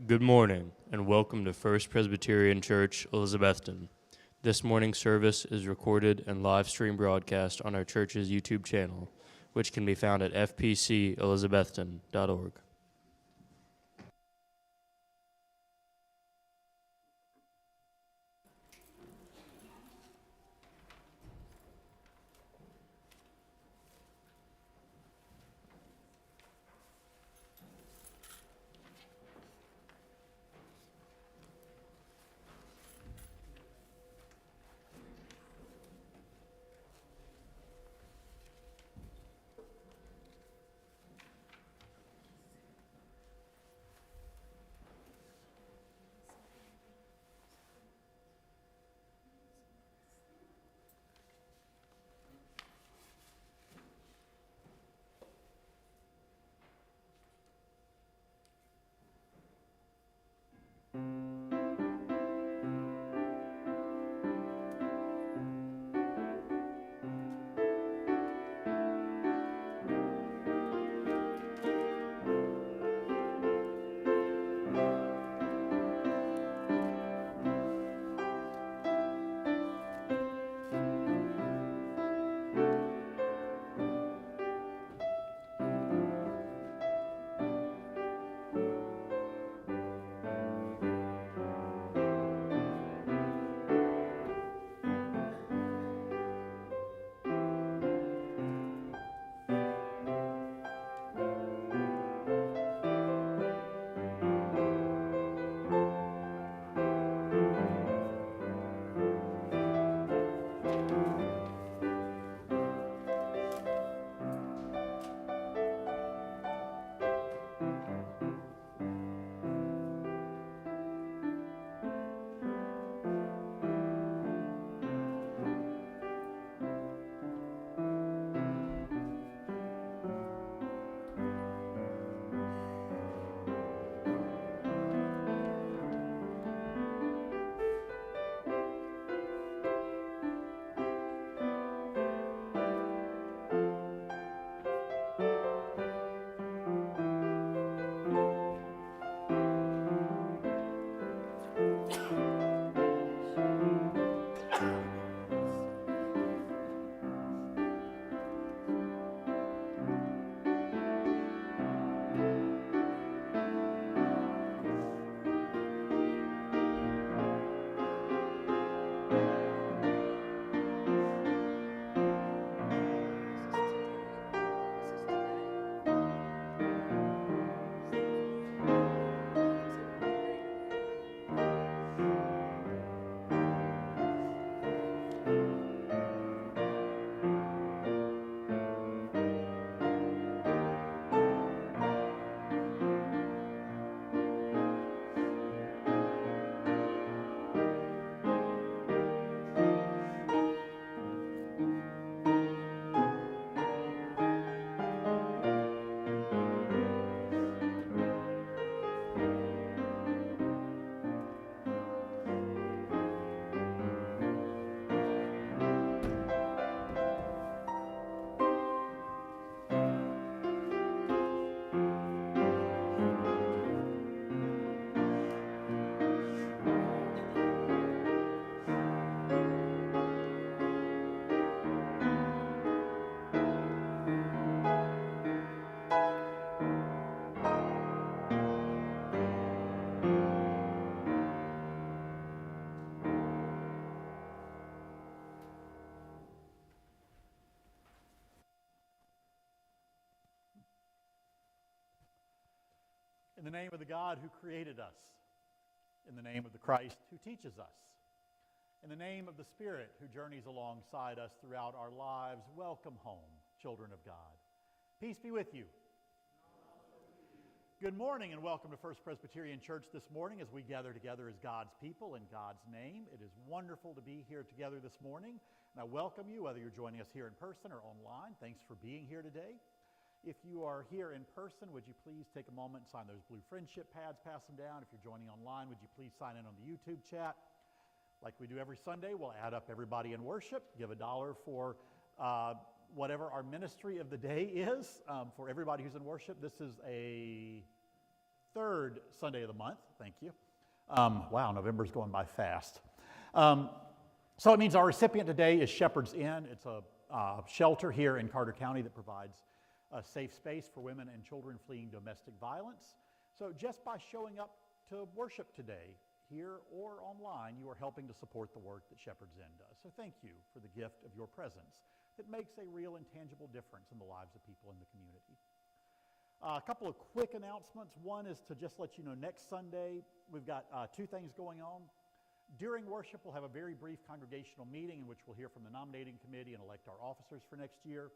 Good morning, and welcome to First Presbyterian Church, Elizabethton. This morning's service is recorded and live stream broadcast on our church's YouTube channel, which can be found at fpcelizabethton.org. In the name of the God who created us, in the name of the Christ who teaches us, in the name of the Spirit who journeys alongside us throughout our lives, welcome home, children of God. Peace be with you. Good morning and welcome to First Presbyterian Church this morning as we gather together as God's people in God's name. It is wonderful to be here together this morning, and I welcome you whether you're joining us here in person or online. Thanks for being here today. If you are here in person, would you please take a moment and sign those blue friendship pads, pass them down. If you're joining online, would you please sign in on the YouTube chat? Like we do every Sunday, we'll add up everybody in worship, give $1 for whatever our ministry of the day is. For everybody who's in worship, this is a third Sunday of the month. Thank you. Wow, November's going by fast. So it means our recipient today is Shepherd's Inn. It's a shelter here in Carter County that provides a safe space for women and children fleeing domestic violence. So just by showing up to worship today, here or online, you are helping to support the work that Shepherd's Inn does. So thank you for the gift of your presence that makes a real and tangible difference in the lives of people in the community. A couple of quick announcements. One is to just let you know next Sunday we've got two things going on. During worship, we'll have a very brief congregational meeting in which we'll hear from the nominating committee and elect our officers for next year.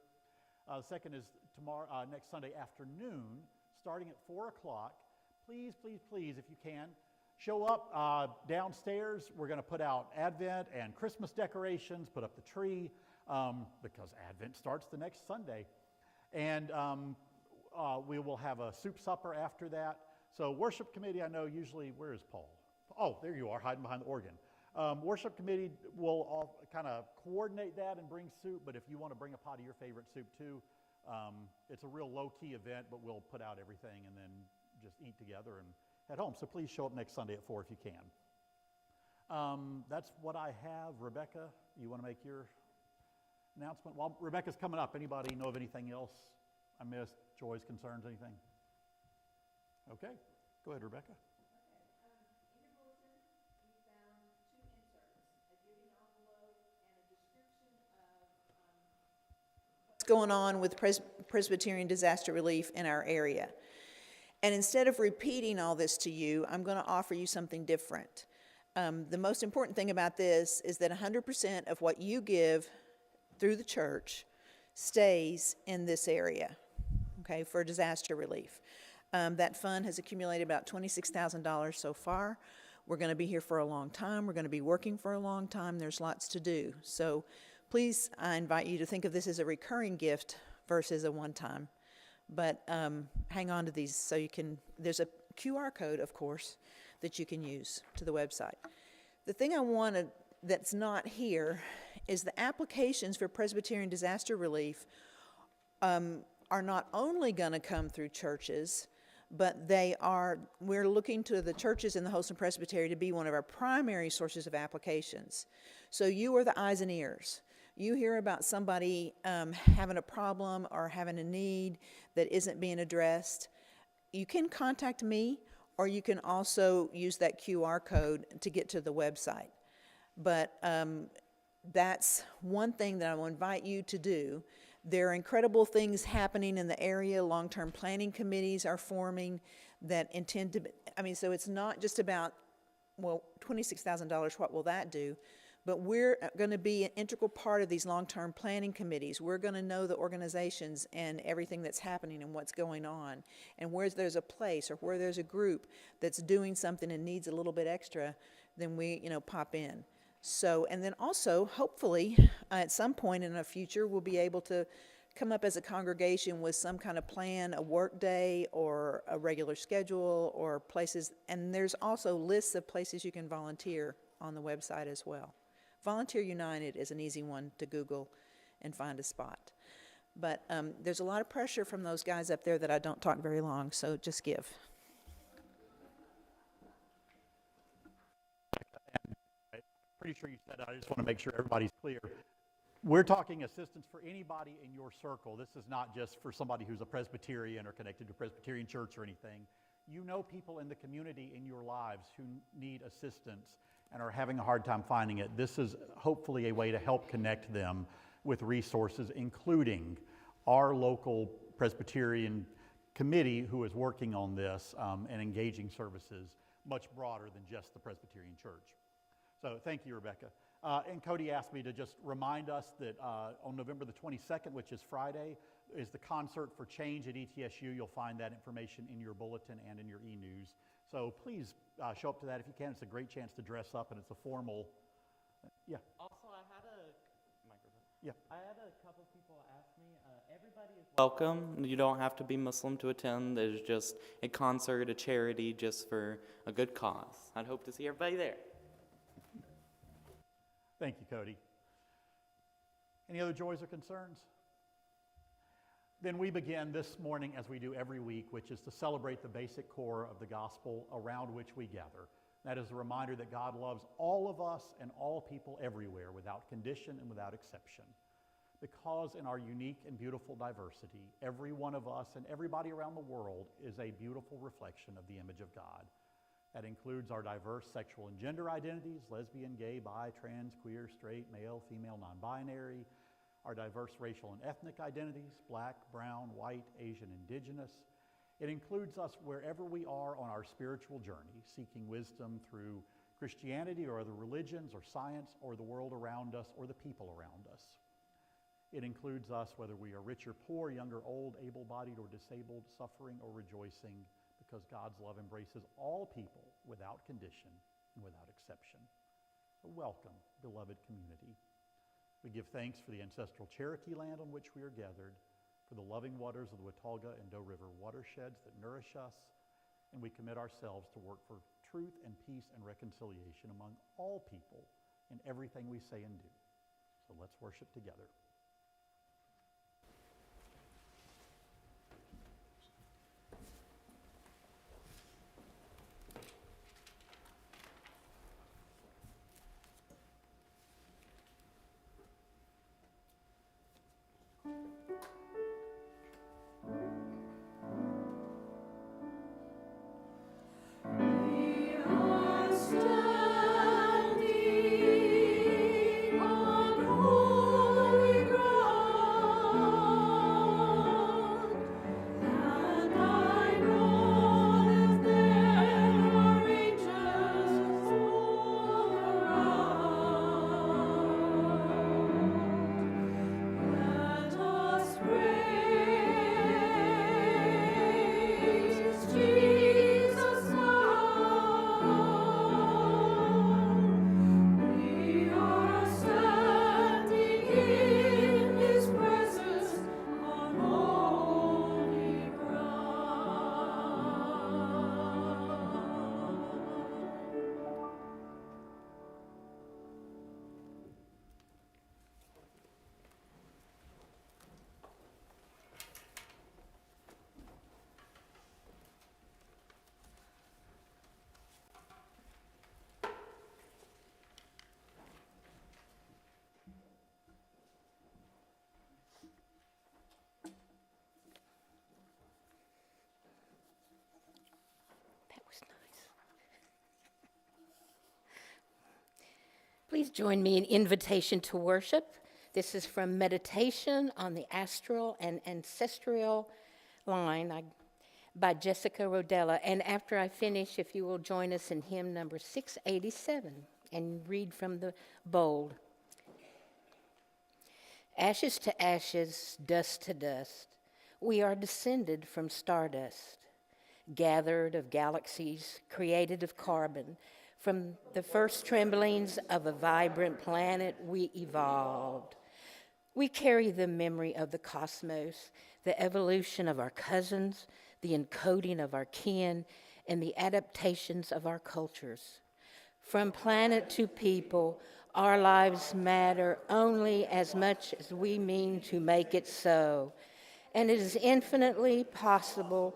The second is next Sunday afternoon, starting at 4 o'clock. Please, please, please, if you can, show up downstairs. We're going to put out Advent and Christmas decorations, put up the tree, because Advent starts the next Sunday. And we will have a soup supper after that. So worship committee, I know usually, where is Paul? Oh, there you are, hiding behind the organ. Worship committee will all kind of coordinate that and bring soup, but if you want to bring a pot of your favorite soup too, it's a real low-key event, but we'll put out everything and then just eat together and head home. So please show up next Sunday at 4 if you can. That's what I have. Rebecca, you want to make your announcement? While Rebecca's coming up, anybody know of anything else I missed? Joys, concerns, anything? Okay, go ahead, Rebecca. What's going on with Presbyterian disaster relief in our area. And instead of repeating all this to you, I'm going to offer you something different. The most important thing about this is that 100% of what you give through the church stays in this area, okay, for disaster relief. That fund has accumulated about $26,000 so far. We're going to be here for a long time. We're going to be working for a long time. There's lots to do. So please, I invite you to think of this as a recurring gift versus a one-time. But hang on to these so you can, there's a QR code, of course, that you can use to the website. The thing I wanted that's not here is the applications for Presbyterian disaster relief are not only going to come through churches, but we're looking to the churches in the Holston Presbytery to be one of our primary sources of applications. So you are the eyes and ears. You hear about somebody having a problem or having a need that isn't being addressed, you can contact me, or you can also use that QR code to get to the website. But that's one thing that I will invite you to do. There are incredible things happening in the area. Long-term planning committees are forming that intend to, so it's not just about, well, $26,000, what will that do? But we're going to be an integral part of these long-term planning committees. We're going to know the organizations and everything that's happening and what's going on. And where there's a place or where there's a group that's doing something and needs a little bit extra, then we, pop in. So, and then also, hopefully, at some point in the future, we'll be able to come up as a congregation with some kind of plan, a work day or a regular schedule or places. And there's also lists of places you can volunteer on the website as well. Volunteer United is an easy one to Google and find a spot. But there's a lot of pressure from those guys up there that I don't talk very long, so just give. I'm pretty sure you said that. I just want to make sure everybody's clear. We're talking assistance for anybody in your circle. This is not just for somebody who's a Presbyterian or connected to a Presbyterian church or anything. You know people in the community in your lives who need assistance and are having a hard time finding it. This is hopefully a way to help connect them with resources, including our local Presbyterian committee who is working on this and engaging services much broader than just the Presbyterian church. So thank you, Rebecca. And Cody asked me to just remind us that on November the 22nd, which is Friday, is the Concert for Change at ETSU. You'll find that information in your bulletin and in your e-news. So please show up to that if you can. It's a great chance to dress up, and it's a formal, yeah. Also, I had a couple people ask me, everybody is welcome. You don't have to be Muslim to attend. There's just a concert, a charity, just for a good cause. I'd hope to see everybody there. Thank you, Cody. Any other joys or concerns? Then we begin this morning, as we do every week, which is to celebrate the basic core of the gospel around which we gather. That is a reminder that God loves all of us and all people everywhere, without condition and without exception. Because in our unique and beautiful diversity, every one of us and everybody around the world is a beautiful reflection of the image of God. That includes our diverse sexual and gender identities, lesbian, gay, bi, trans, queer, straight, male, female, non-binary, our diverse racial and ethnic identities, black, brown, white, Asian, indigenous. It includes us wherever we are on our spiritual journey, seeking wisdom through Christianity or other religions or science or the world around us or the people around us. It includes us whether we are rich or poor, young or old, able-bodied or disabled, suffering or rejoicing, because God's love embraces all people without condition and without exception. So welcome, beloved community. We give thanks for the ancestral Cherokee land on which we are gathered, for the loving waters of the Watauga and Doe River watersheds that nourish us, and we commit ourselves to work for truth and peace and reconciliation among all people in everything we say and do. So let's worship together. Please join me in invitation to worship. This is from Meditation on the Astral and Ancestral Line by Jessica Rodella. And after I finish, if you will join us in hymn number 687 and read from the bold. Ashes to ashes, dust to dust, we are descended from stardust, gathered of galaxies, created of carbon. From the first tremblings of a vibrant planet, we evolved. We carry the memory of the cosmos, the evolution of our cousins, the encoding of our kin, and the adaptations of our cultures. From planet to people, our lives matter only as much as we mean to make it so. And it is infinitely possible,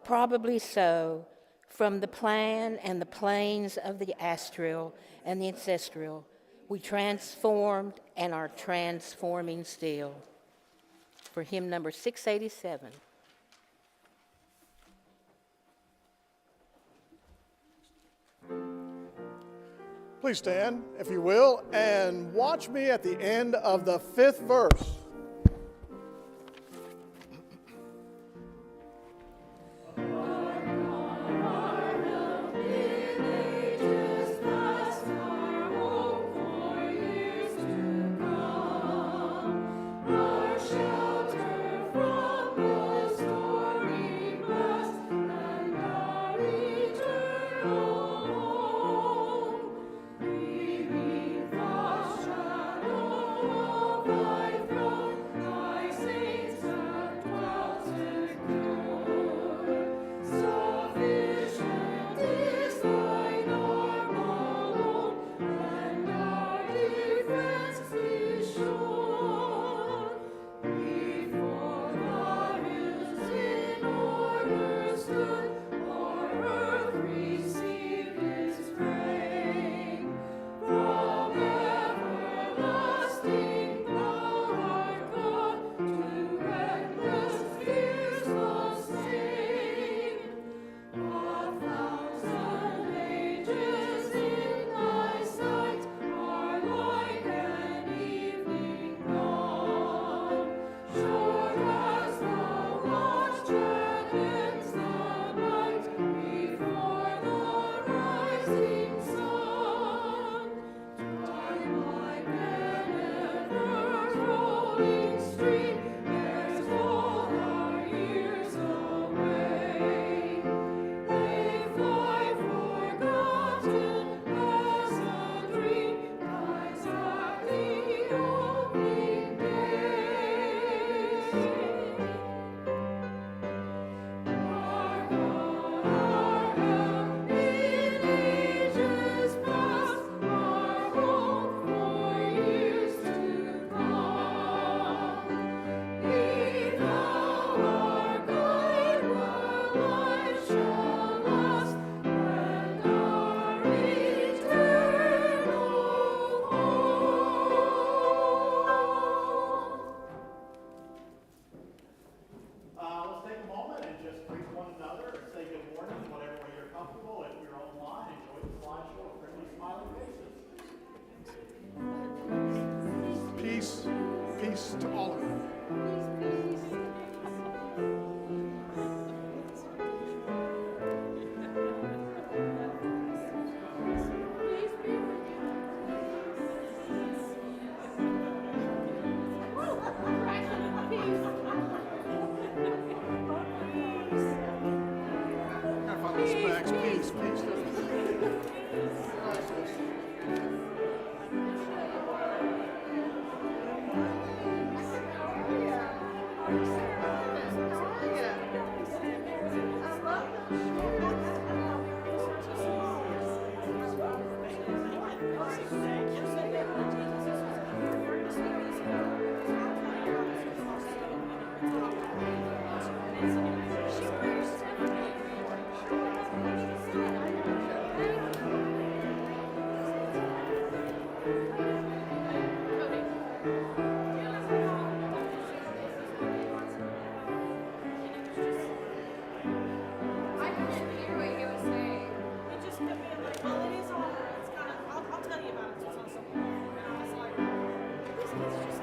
probably so, from the plan and the planes of the astral and the ancestral, we transformed and are transforming still. For hymn number 687. Please stand, if you will, and watch me at the end of the 5th verse. From peace to all of you. Gotta find my specs. Peace, peace. I couldn't hear what he was saying. He just kept being like, well, it is all, it's kind of, I'll tell you about it. It's on something. And I was like, this kid's just.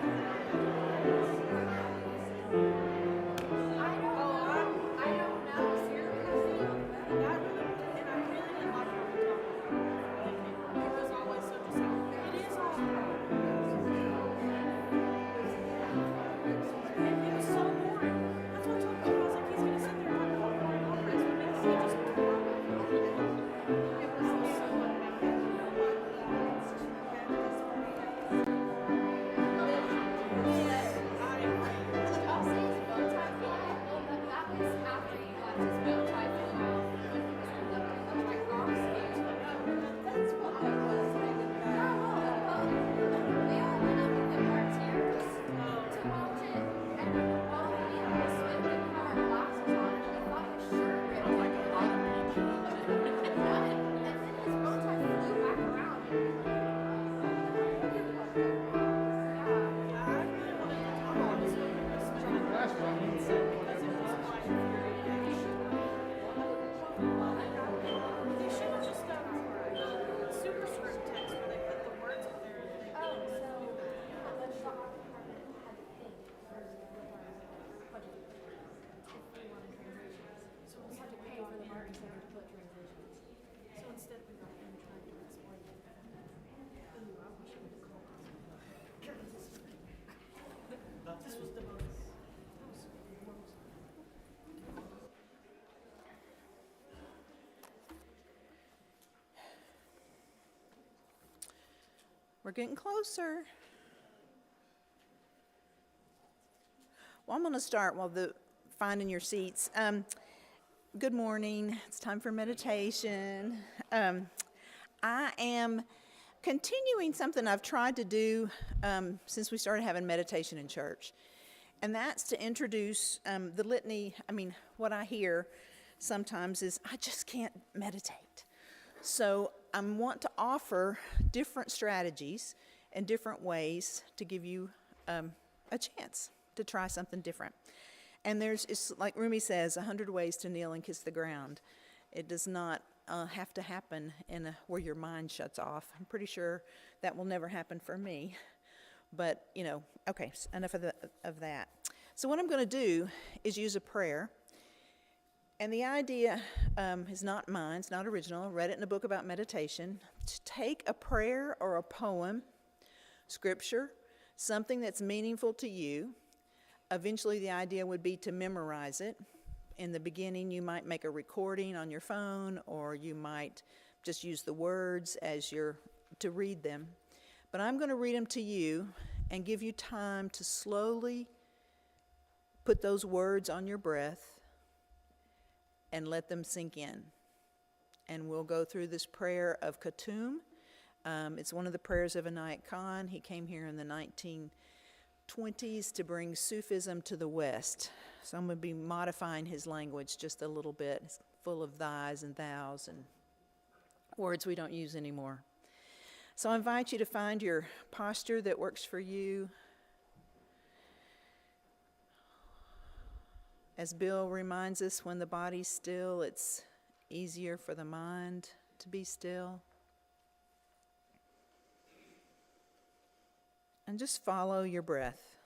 I don't know, seriously. And I really didn't like how he talked. It was always so just like, it is all. And it was so boring. That's what I told him. I was like, he's gonna sit there and talk about all this, but next he just. It was so I'll say his bow tie flew off. Well, that was after you left. His bow tie flew off when he was conducting the rock stage. That's what I was thinking about. We all went up with the Martyrs to watch it, and both me and Miss Smith didn't have our glasses on, and we thought his shirt ripped. And then his bow tie flew back around. They should have just done super script text where they put the words up there and then Oh, so the shop department had to pay for budget. If we wanted translations. So we had to pay for the marketing center to put translations. so instead we got him trying to explain it. Ooh, I wish I would have called this. This was the most. We're getting closer. Well, I'm going to start while finding your seats. Good morning. It's time for meditation. I am continuing something I've tried to do since we started having meditation in church, and that's to introduce the litany. I mean, what I hear sometimes is, I just can't meditate. So I want to offer different strategies and different ways to give you a chance to try something different. And it's like Rumi says, 100 ways to kneel and kiss the ground. It does not have to happen where your mind shuts off. I'm pretty sure that will never happen for me. But, okay, enough of that. So what I'm going to do is use a prayer. And the idea is not mine, it's not original. I read it in a book about meditation. To take a prayer or a poem, scripture, something that's meaningful to you. Eventually the idea would be to memorize it. In the beginning you might make a recording on your phone, or you might just use the words to read them. But I'm going to read them to you and give you time to slowly put those words on your breath and let them sink in. And we'll go through this prayer of Khatum. It's one of the prayers of Inayat Khan. He came here in the 1920s to bring Sufism to the West. So I'm going to be modifying his language just a little bit. It's full of thys and thous and words we don't use anymore. So I invite you to find your posture that works for you. As Bill reminds us, when the body's still, it's easier for the mind to be still. And just follow your breath.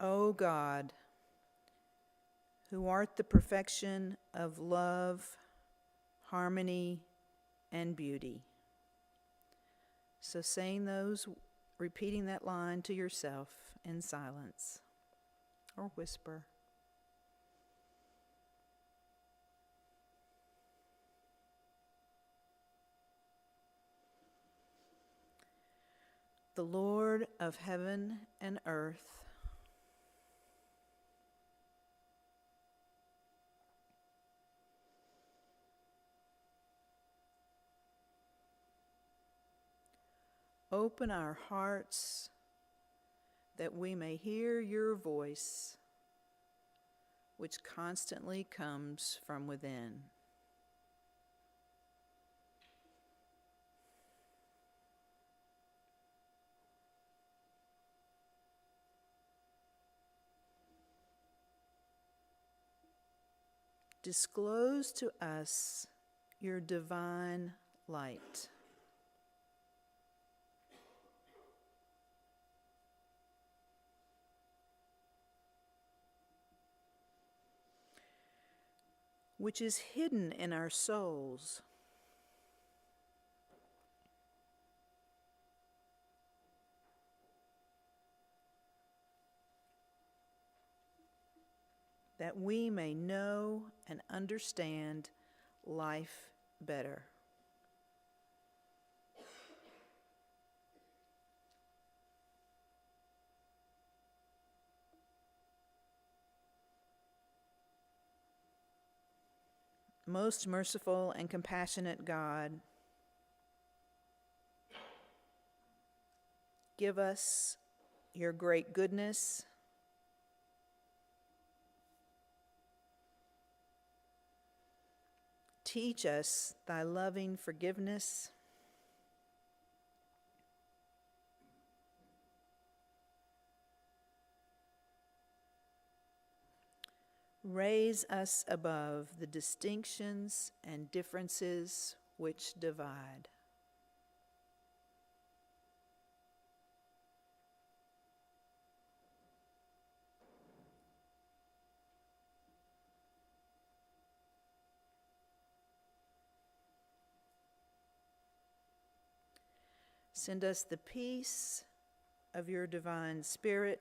O God, who art the perfection of love, harmony, and beauty. So repeating that line to yourself in silence or whisper. The Lord of heaven and earth, open our hearts that we may hear your voice, which constantly comes from within. Disclose to us your divine light. Which is hidden in our souls, that we may know and understand life better. Most merciful and compassionate God, give us your great goodness, teach us thy loving forgiveness, raise us above the distinctions and differences which divide. Send us the peace of your divine Spirit,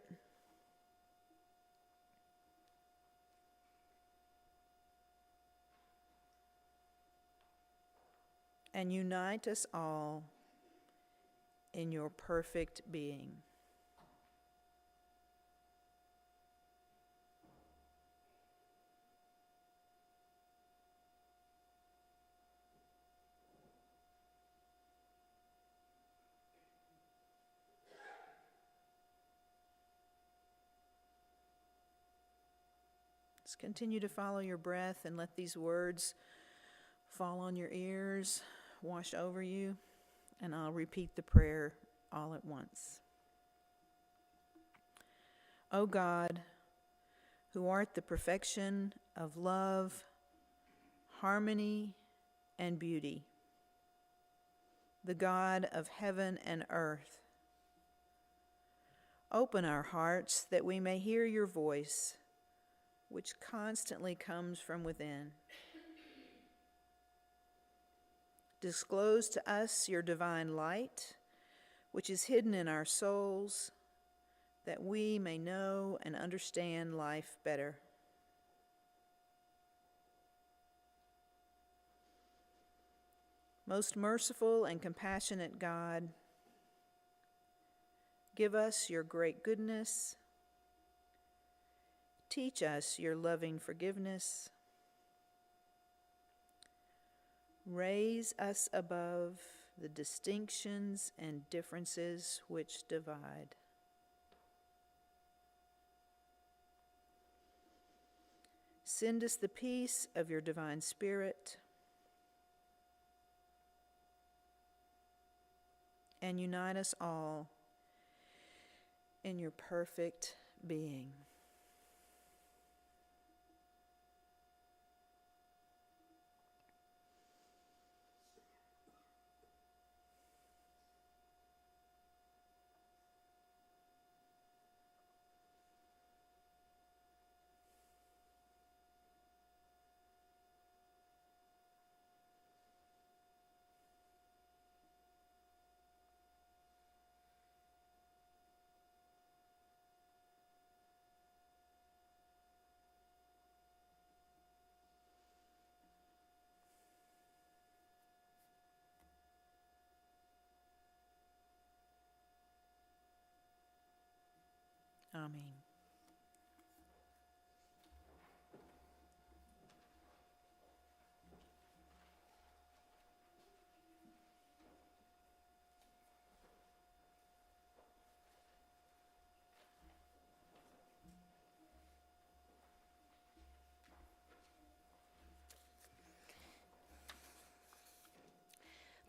and unite us all in your perfect being. Just continue to follow your breath and let these words fall on your ears, wash over you, and I'll repeat the prayer all at once. O God, who art the perfection of love, harmony, and beauty, the God of heaven and earth, open our hearts that we may hear your voice, which constantly comes from within. Disclose to us your divine light, which is hidden in our souls, that we may know and understand life better. Most merciful and compassionate God, give us your great goodness. Teach us your loving forgiveness. Raise us above the distinctions and differences which divide. Send us the peace of your divine Spirit, and unite us all in your perfect being. Amen.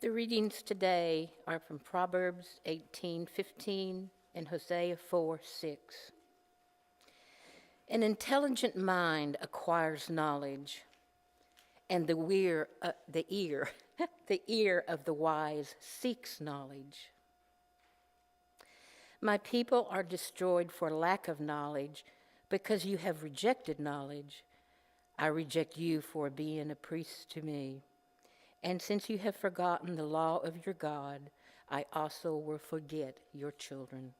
The readings today are from Proverbs 18:15 and Hosea 4:6. An intelligent mind acquires knowledge, and the ear the ear of the wise seeks knowledge. My people are destroyed for lack of knowledge, because you have rejected knowledge. I reject you for being a priest to me. And since you have forgotten the law of your God, I also will forget your children.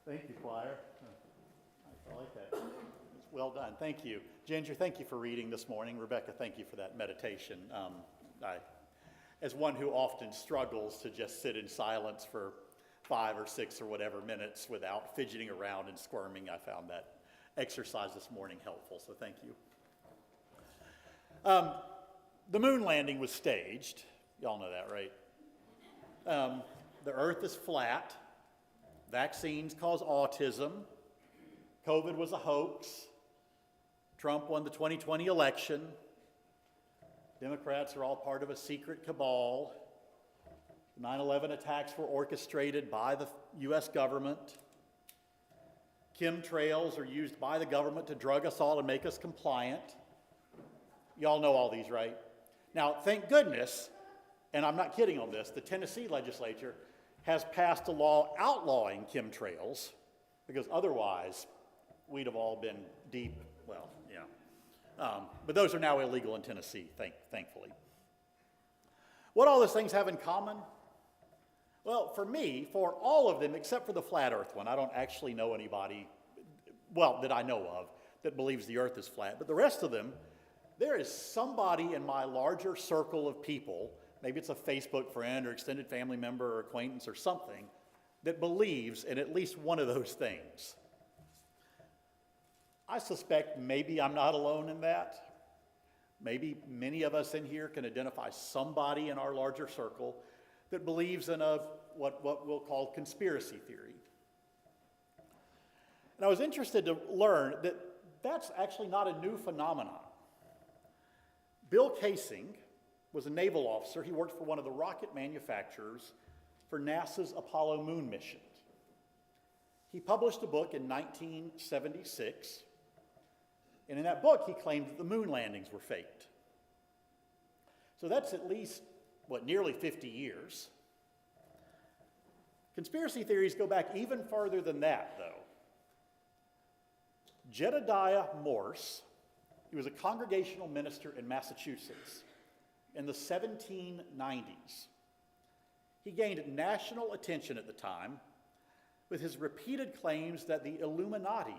Thank you, choir. I like that. It's well done. Thank you. Ginger, thank you for reading this morning. Rebecca, thank you for that meditation. As one who often struggles to just sit in silence for 5 or 6 or whatever minutes without fidgeting around and squirming, I found that exercise this morning helpful, so thank you. The moon landing was staged. Y'all know that, right? The earth is flat. Vaccines cause autism. COVID was a hoax. Trump won the 2020 election. Democrats are all part of a secret cabal. The 9/11 attacks were orchestrated by the U.S. government. Chemtrails are used by the government to drug us all and make us compliant. Y'all know all these, right? Now, thank goodness, and I'm not kidding on this, the Tennessee legislature has passed a law outlawing chemtrails because otherwise we'd have all been deep, well, but those are now illegal in Tennessee, thankfully. What all those things have in common? Well, for me, for all of them, except for the flat earth one, I don't actually know anybody, well, that I know of, that believes the earth is flat. But the rest of them, there is somebody in my larger circle of people, maybe it's a Facebook friend or extended family member or acquaintance or something, that believes in at least one of those things. I suspect maybe I'm not alone in that. Maybe many of us in here can identify somebody in our larger circle that believes in what we'll call conspiracy theory. And I was interested to learn that that's actually not a new phenomenon. Bill Kaysing was a naval officer. He worked for one of the rocket manufacturers for NASA's Apollo moon mission. He published a book in 1976, and in that book he claimed that the moon landings were faked. So that's at least, nearly 50 years. Conspiracy theories go back even farther than that, though. Jedediah Morse, he was a congregational minister in Massachusetts in the 1790s. He gained national attention at the time with his repeated claims that the Illuminati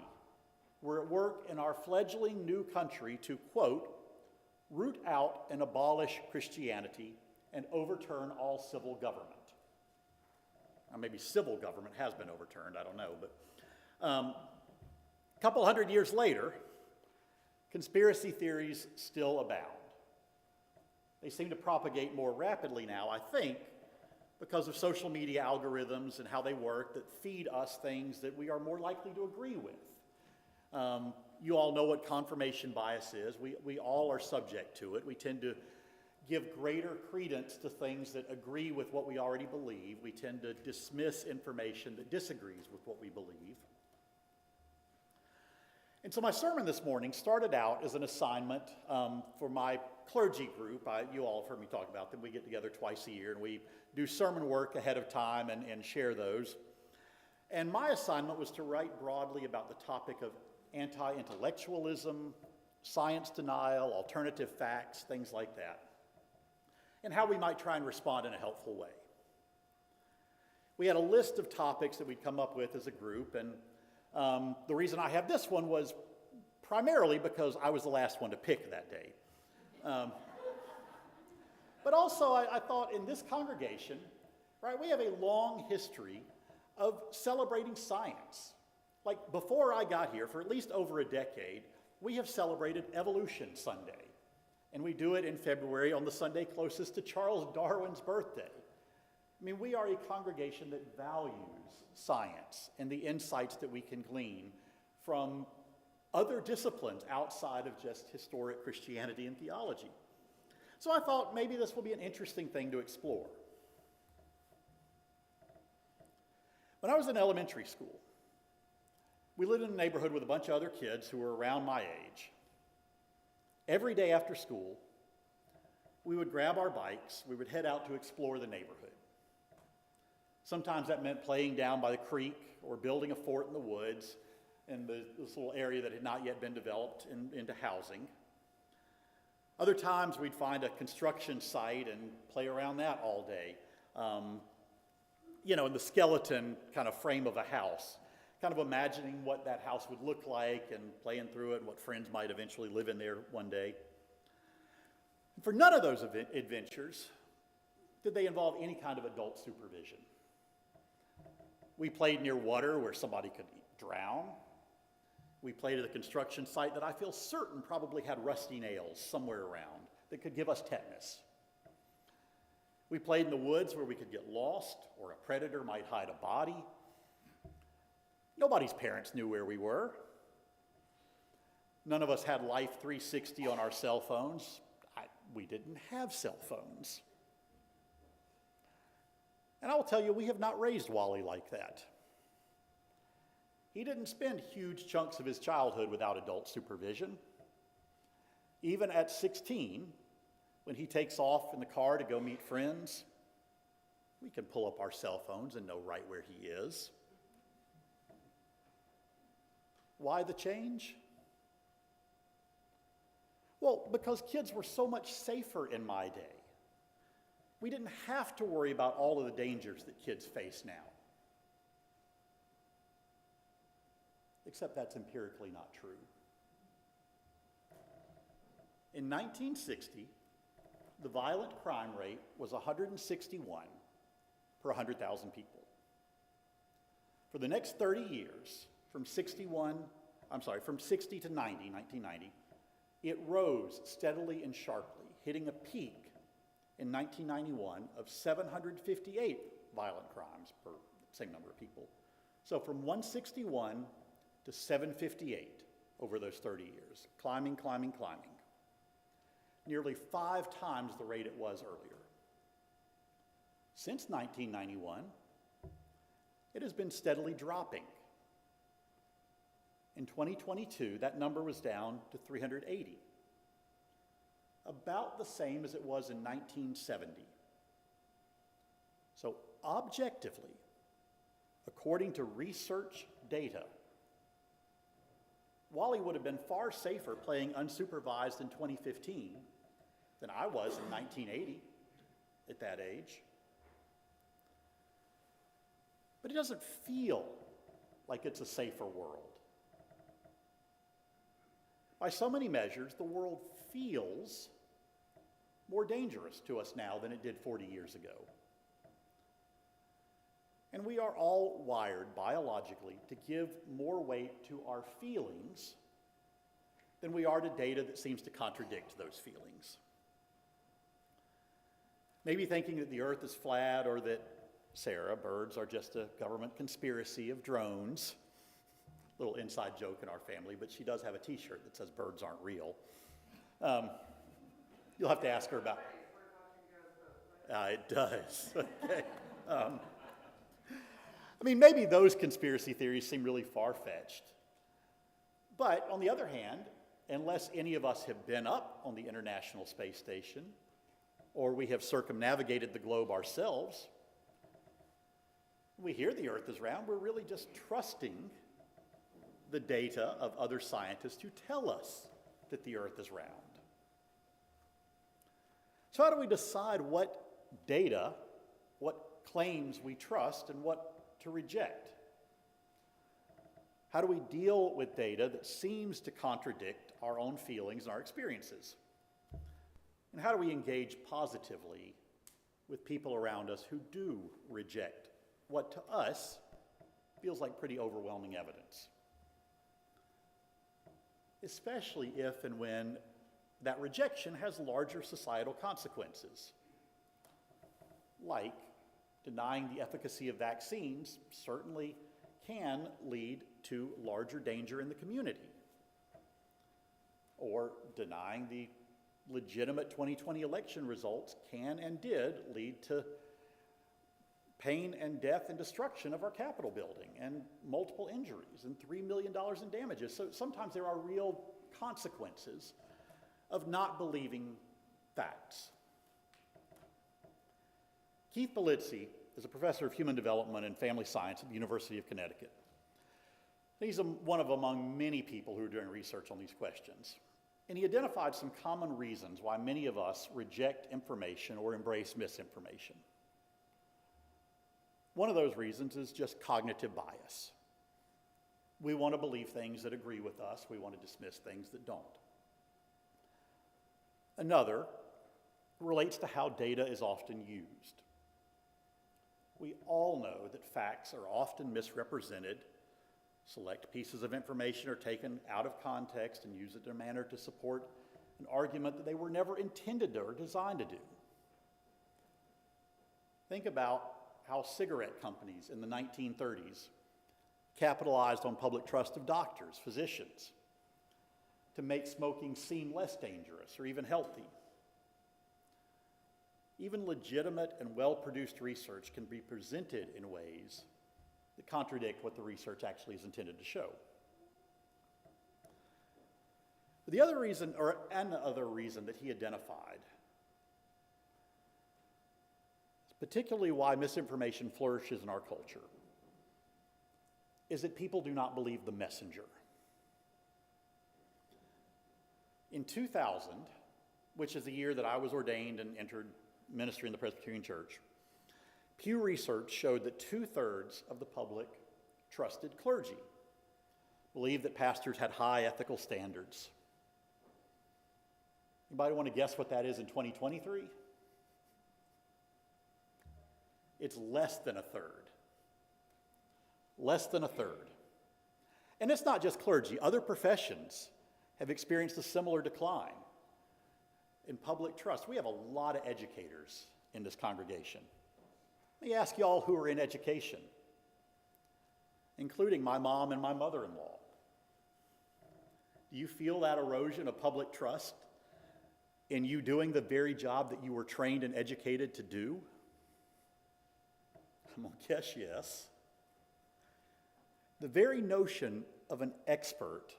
were at work in our fledgling new country to, quote, root out and abolish Christianity and overturn all civil government. Now, maybe civil government has been overturned, I don't know, but a couple hundred years later, conspiracy theories still abound. They seem to propagate more rapidly now, I think, because of social media algorithms and how they work that feed us things that we are more likely to agree with. You all know what confirmation bias is. We all are subject to it. We tend to give greater credence to things that agree with what we already believe. We tend to dismiss information that disagrees with what we believe. And so my sermon this morning started out as an assignment for my clergy group. You all have heard me talk about them. We get together twice a year and we do sermon work ahead of time and share those. And my assignment was to write broadly about the topic of anti-intellectualism, science denial, alternative facts, things like that, and how we might try and respond in a helpful way. We had a list of topics that we'd come up with as a group, and the reason I have this one was primarily because I was the last one to pick that day. But also I thought in this congregation, right, we have a long history of celebrating science. Like before I got here, for at least over a decade, we have celebrated Evolution Sunday. And we do it in February on the Sunday closest to Charles Darwin's birthday. I mean, we are a congregation that values science and the insights that we can glean from other disciplines outside of just historic Christianity and theology. So I thought maybe this will be an interesting thing to explore. When I was in elementary school, we lived in a neighborhood with a bunch of other kids who were around my age. Every day after school, we would grab our bikes, we would head out to explore the neighborhood. Sometimes that meant playing down by the creek or building a fort in the woods in this little area that had not yet been developed into housing. Other times we'd find a construction site and play around that all day. In the skeleton kind of frame of a house, kind of imagining what that house would look like and playing through it and what friends might eventually live in there one day. And for none of those adventures did they involve any kind of adult supervision. We played near water where somebody could drown. We played at a construction site that I feel certain probably had rusty nails somewhere around that could give us tetanus. We played in the woods where we could get lost or a predator might hide a body. Nobody's parents knew where we were. None of us had Life 360 on our cell phones. We didn't have cell phones. And I will tell you, we have not raised Wally like that. He didn't spend huge chunks of his childhood without adult supervision. Even at 16, when he takes off in the car to go meet friends, we can pull up our cell phones and know right where he is. Why the change? Well, because kids were so much safer in my day. We didn't have to worry about all of the dangers that kids face now. Except that's empirically not true. In 1960, the violent crime rate was 161 per 100,000 people. For the next 30 years, from 60 to 90, 1990, it rose steadily and sharply, hitting a peak in 1991 of 758 violent crimes per same number of people. So from 161 to 758 over those 30 years, climbing. Nearly 5 times the rate it was earlier. Since 1991, it has been steadily dropping. In 2022, that number was down to 380, about the same as it was in 1970. So objectively, according to research data, Wally would have been far safer playing unsupervised in 2015 than I was in 1980 at that age. But it doesn't feel like it's a safer world. By so many measures, the world feels more dangerous to us now than it did 40 years ago. And we are all wired biologically to give more weight to our feelings than we are to data that seems to contradict those feelings. Maybe thinking that the earth is flat or that, Sarah, birds are just a government conspiracy of drones. Little inside joke in our family, but she does have a t-shirt that says birds aren't real. You'll have to ask her about it. It does. Okay. Maybe those conspiracy theories seem really far-fetched. But on the other hand, unless any of us have been up on the International Space Station, or we have circumnavigated the globe ourselves, we hear the earth is round, we're really just trusting the data of other scientists who tell us that the earth is round. So how do we decide what data, what claims we trust and what to reject? How do we deal with data that seems to contradict our own feelings and our experiences? And how do we engage positively with people around us who do reject what to us feels like pretty overwhelming evidence? Especially if and when that rejection has larger societal consequences, like denying the efficacy of vaccines certainly can lead to larger danger in the community, or denying the legitimate 2020 election results can and did lead to pain and death and destruction of our Capitol building and multiple injuries and $3 million in damages. So sometimes there are real consequences of not believing facts. Keith Belitzy is a professor of human development and family science at the University of Connecticut. He's one of among many people who are doing research on these questions. And he identified some common reasons why many of us reject information or embrace misinformation. One of those reasons is just cognitive bias. We want to believe things that agree with us. We want to dismiss things that don't. Another relates to how data is often used. We all know that facts are often misrepresented. Select pieces of information are taken out of context and used in a manner to support an argument that they were never intended to or designed to do. Think about how cigarette companies in the 1930s capitalized on public trust of doctors, physicians, to make smoking seem less dangerous or even healthy. Even legitimate and well-produced research can be presented in ways that contradict what the research actually is intended to show. The other reason, or another reason that he identified, particularly why misinformation flourishes in our culture, is that people do not believe the messenger. In 2000, which is the year that I was ordained and entered ministry in the Presbyterian Church, Pew Research showed that 2/3 of the public trusted clergy, believed that pastors had high ethical standards. Anybody want to guess what that is in 2023? It's less than a third. Less than a third. And it's not just clergy. Other professions have experienced a similar decline in public trust. We have a lot of educators in this congregation. Let me ask you all who are in education, including my mom and my mother-in-law. Do you feel that erosion of public trust in you doing the very job that you were trained and educated to do? I'm going to guess yes. The very notion of an expert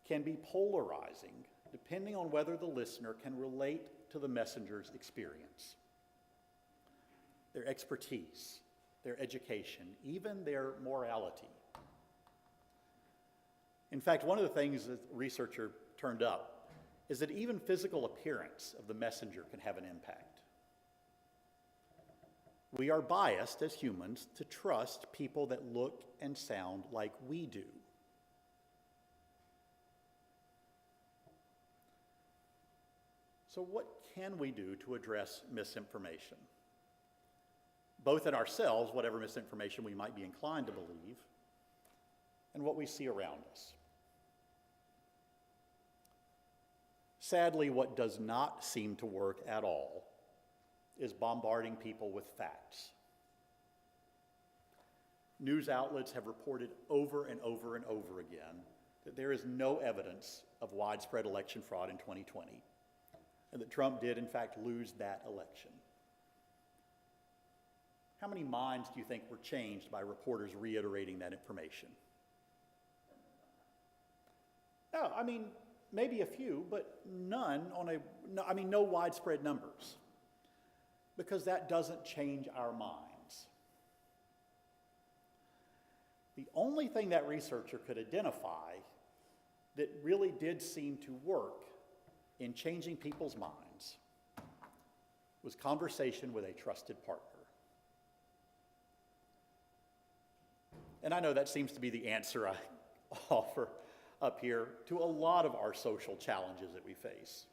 can be polarizing depending on whether the listener can relate to the messenger's experience, their expertise, their education, even their morality. In fact, one of the things that the researcher turned up is that even physical appearance of the messenger can have an impact. We are biased as humans to trust people that look and sound like we do. So what can we do to address misinformation? Both in ourselves, whatever misinformation we might be inclined to believe, and what we see around us. Sadly, what does not seem to work at all is bombarding people with facts. News outlets have reported over and over and over again that there is no evidence of widespread election fraud in 2020, and that Trump did, in fact, lose that election. How many minds do you think were changed by reporters reiterating that information? No, I mean, maybe a few, but no widespread numbers, because that doesn't change our minds. The only thing that researcher could identify that really did seem to work in changing people's minds was conversation with a trusted partner. And I know that seems to be the answer I offer up here to a lot of our social challenges that we face.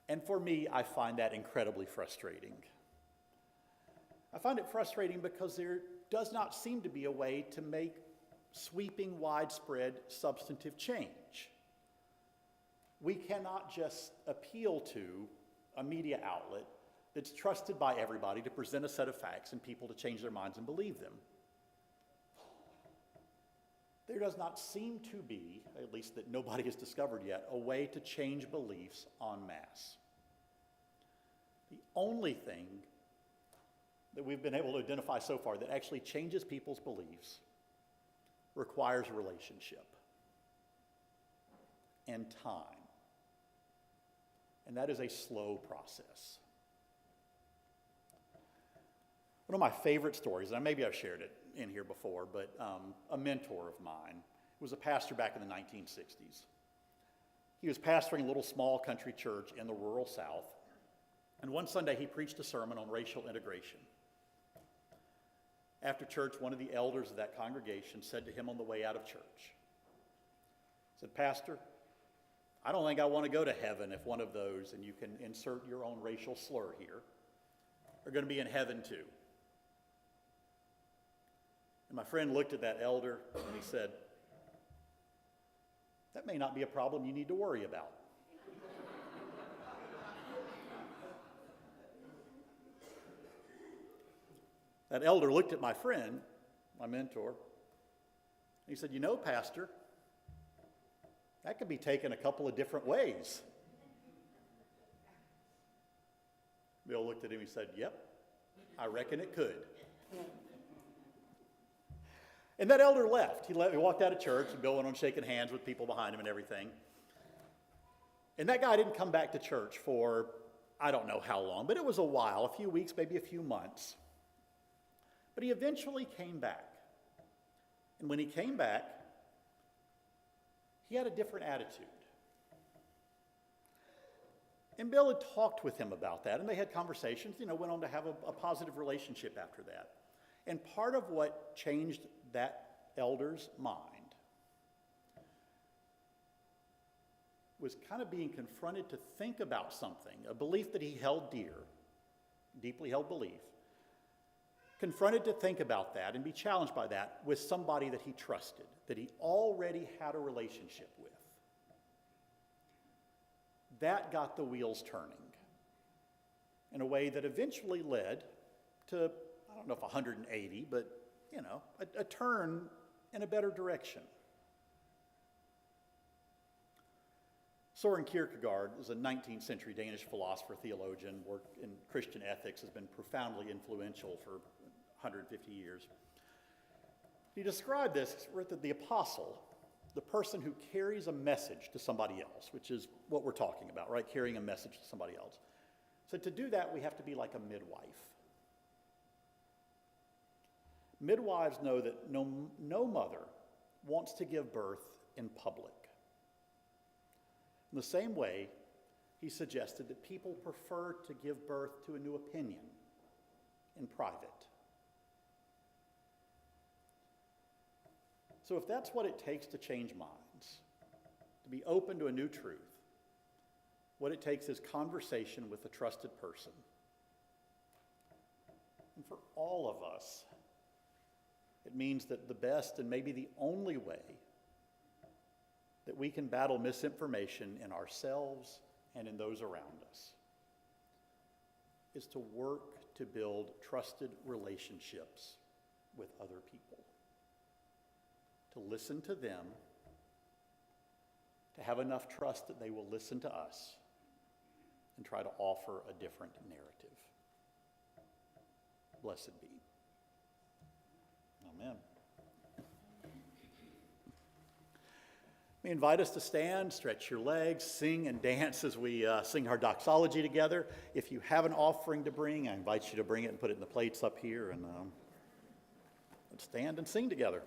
And for me, I find that incredibly frustrating. I find it frustrating because there does not seem to be a way to make sweeping, widespread, substantive change. We cannot just appeal to a media outlet that's trusted by everybody to present a set of facts and people to change their minds and believe them. There does not seem to be, at least that nobody has discovered yet, a way to change beliefs en masse. The only thing that we've been able to identify so far that actually changes people's beliefs requires relationship and time. And that is a slow process. One of my favorite stories, and maybe I've shared it in here before, but a mentor of mine was a pastor back in the 1960s. He was pastoring a little small country church in the rural South, and one Sunday he preached a sermon on racial integration. After church, one of the elders of that congregation said to him on the way out of church, said, "Pastor, I don't think I want to go to heaven if one of those, and you can insert your own racial slur here, are going to be in heaven too." And my friend looked at that elder and he said, "That may not be a problem you need to worry about." That elder looked at my friend, my mentor, and he said, "You know, Pastor, that could be taken a couple of different ways." Bill looked at him and he said, "Yep, I reckon it could." And that elder left. He walked out of church, and Bill went on shaking hands with people behind him and everything. And that guy didn't come back to church for, I don't know how long, but it was a while, a few weeks, maybe a few months. But he eventually came back. And when he came back, he had a different attitude. And Bill had talked with him about that, and they had conversations, went on to have a positive relationship after that. And part of what changed that elder's mind was kind of being confronted to think about something, a belief that he held dear, deeply held belief, confronted to think about that and be challenged by that with somebody that he trusted, that he already had a relationship with. That got the wheels turning in a way that eventually led to, I don't know if 180, but, a turn in a better direction. Søren Kierkegaard is a 19th century Danish philosopher, theologian, worked in Christian ethics, has been profoundly influential for 150 years. He described this with the apostle, the person who carries a message to somebody else, which is what we're talking about, right? Carrying a message to somebody else. So to do that, we have to be like a midwife. Midwives know that no mother wants to give birth in public. In the same way, he suggested that people prefer to give birth to a new opinion in private. So if that's what it takes to change minds, to be open to a new truth, what it takes is conversation with a trusted person. And for all of us, it means that the best and maybe the only way that we can battle misinformation in ourselves and in those around us is to work to build trusted relationships with other people, to listen to them, to have enough trust that they will listen to us and try to offer a different narrative. Blessed be. Amen. We invite us to stand, stretch your legs, sing and dance as we sing our doxology together. If you have an offering to bring, I invite you to bring it and put it in the plates up here, and let's stand and sing together.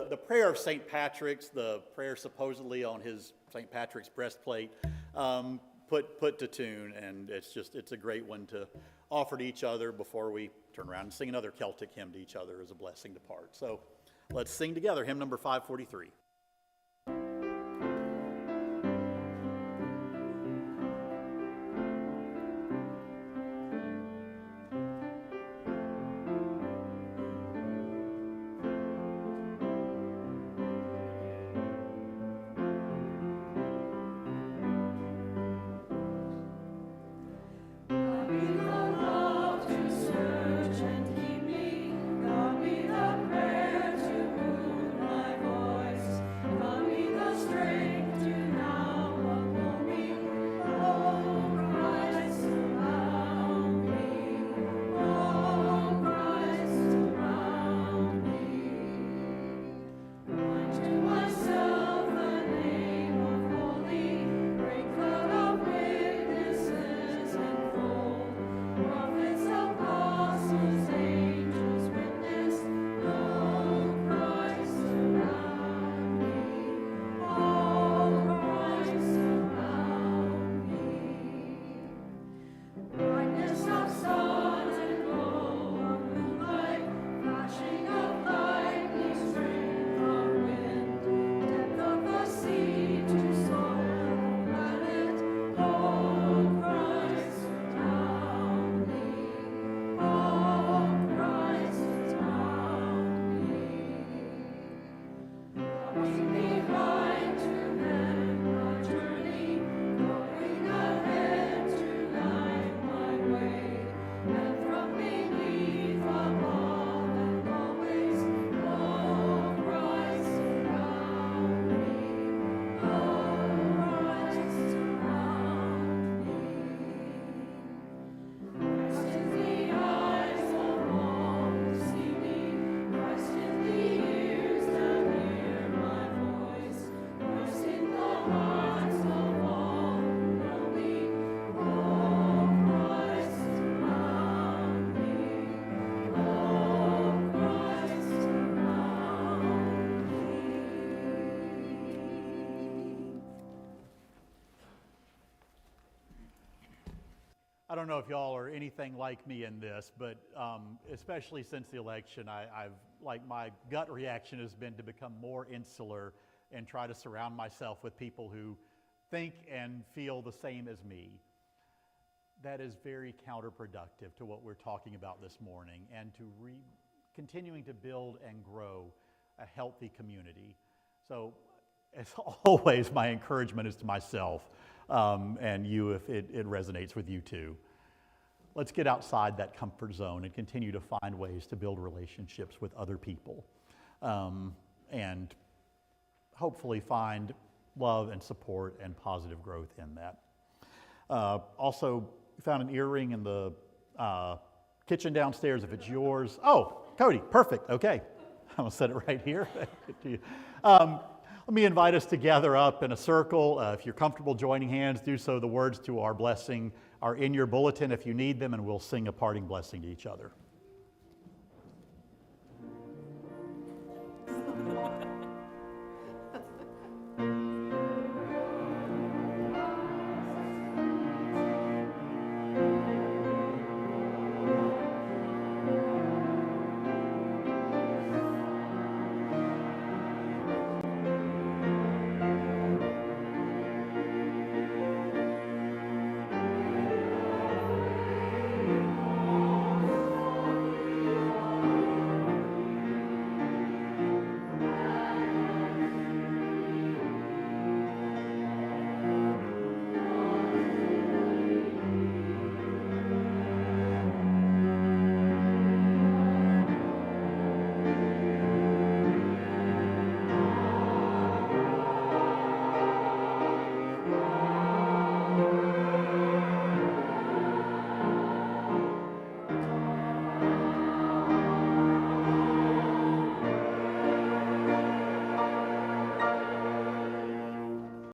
The prayer of St. Patrick's, the prayer supposedly on his St. Patrick's breastplate, put to tune, and it's a great one to offer to each other before we turn around and sing another Celtic hymn to each other as a blessing to part. So let's sing together, hymn number 543. Search and keep me, God be the prayer to move my voice. don't know if y'all are anything like me in this, but especially since the election, my gut reaction has been to become more insular and try to surround myself with people who think and feel the same as me. That is very counterproductive to what we're talking about this morning and to continuing to build and grow a healthy community. So, as always, my encouragement is to myself and you if it resonates with you too. Let's get outside that comfort zone and continue to find ways to build relationships with other people and hopefully find love and support and positive growth in that. Also, found an earring in the kitchen downstairs if it's yours. Oh, Cody, perfect, okay. I'm gonna set it right here. Let me invite us to gather up in a circle. If you're comfortable joining hands, do so. The words to our blessing are in your bulletin if you need them, and we'll sing a parting blessing to each other.